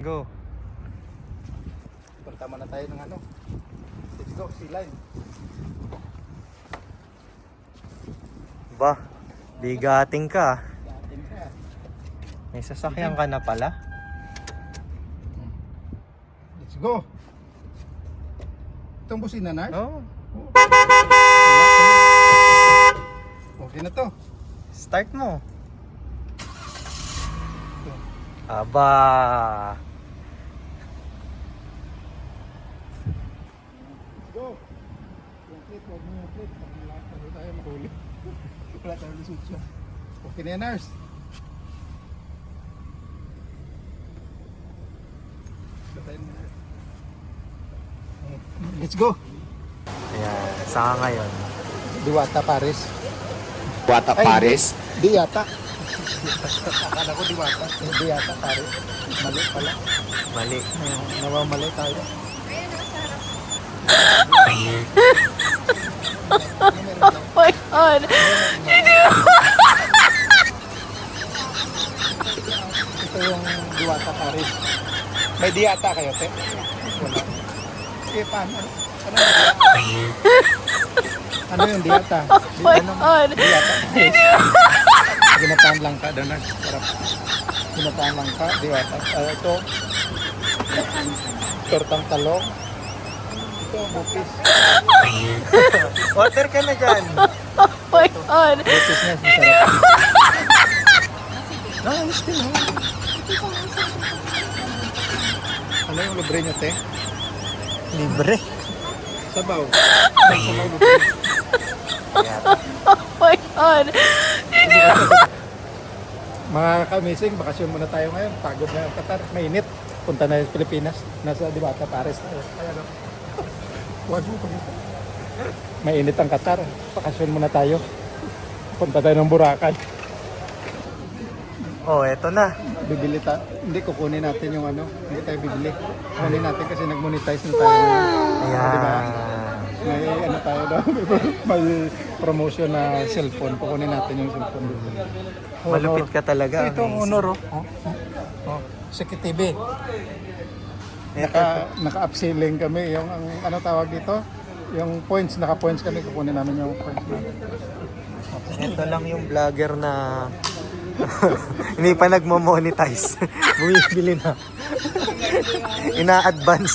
Go. Punta muna tayo ng ano. Let's go, C-line. Ba, bigating ka. Dating ka. May sasakyan ka na pala. Let's go. Itong busina, Nars? Oh, Okay na to. start mo. Aba. Let's go. Yung plate, huwag mo yung plate. Wala tayo mahuli. Wala tayo lusutso. Okay na yan, Nars. Let's go. Ayan, saan ka ngayon? Diwata Paris. Diwata Paris. Di yata. Akala ko Diwata. Di yata Paris. Mali pala. Mali. Nawamali tayo. Oh my God! Ito yung Diwata Paris. May Diwata kayo, te? Wala. Eh, paano? Ano yung Diwata? Ano yung Diwata? Oh my God! Diwata. Ginataan lang ka doon. Sarap. Ginataan lang ka. Diwata. Ito. Tortang talong. Ito, bukis. Water ka na dyan. Oh my God! Bukis na. Sarap. Nice din ha. Ano yung libre nyo, te? Libre. Sabaw. Sabaw libre. Oh my God! Mga kamising, bakasyon muna tayo ngayon. Pagod na yung Qatar. Mainit. Punta na yung Pilipinas. Nasa Diwata Paris tayo. Kaya no. Huwag mo kumita. Mainit ang Qatar. Bakasyon muna tayo. Punta tayo ng Boracay. Oh, eto na. Bibili tayo. Hindi, kukunin natin yung ano. Hindi tayo bibili. Kukunin natin kasi nag-monetize na tayo. Ayan. Diba? May ano tayo daw. May promotion na cellphone. Kukunin natin yung cellphone. Malupit ka talaga. Ito ang amazing. honor, oh. Oh. CCTV. Naka-upselling kami. Yung ano tawag dito? Yung points, naka-points kami. Kukunin namin yung points namin. Ito lang yung vlogger na hindi pa nagmo-monetize. Bumibili na.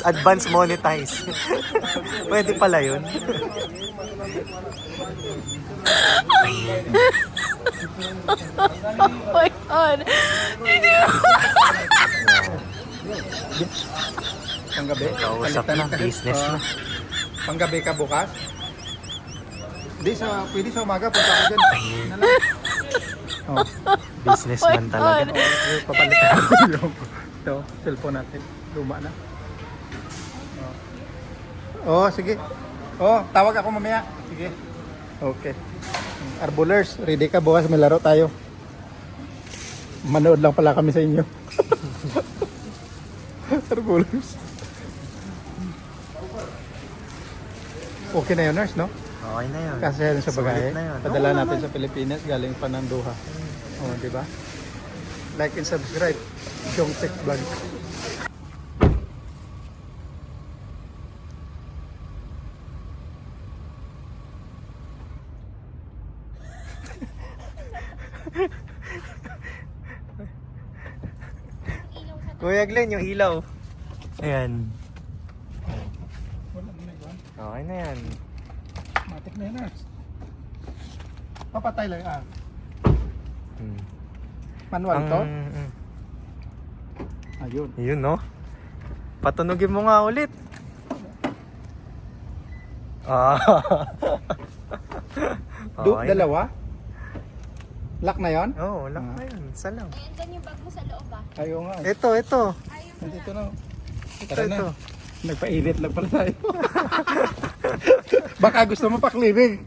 Advance monetize. Pwede pala yun. Oh my God! Panggabi. Kausap na, business na. Panggabi ka bukas? Hindi, pwede sa umaga. Punta ko dyan. Na lang. Oh. Businessman talaga. Papalitan natin yung cellphone natin. Luma na. Oh, sige. Oh, tawag ako mamaya. Sige. Okay. Arbolers, ready ka? Bukas may laro tayo. Manood lang pala kami sa inyo. Arbolers. Okay na yun, nurse, no? Okay na yun. Kasi yan sa bagahe. Sulit na yun. Padala Oo natin naman. sa Pilipinas, galing pa ng Doha. Oh, di ba? Like and subscribe. Jong Tech Vlog. Kuya Glenn, yung ilaw. Ayan. Wala na yun. Okay na yan. Matik na yun, nurse. Papatay lang, Hmm. Manual to? mm. Ayun. Yun, no? Patunugin mo nga ulit. Ah. Okay. Dalawa? Lock na yon? Oo, lang na yun. Isa lang. Ayan, dyan yung bag mo sa loob ah. Ayaw nga. Ito. Nandito na. Ito, Tara ito. na. Nagpa-edit lang pala tayo. Baka gusto mo pa cleaning.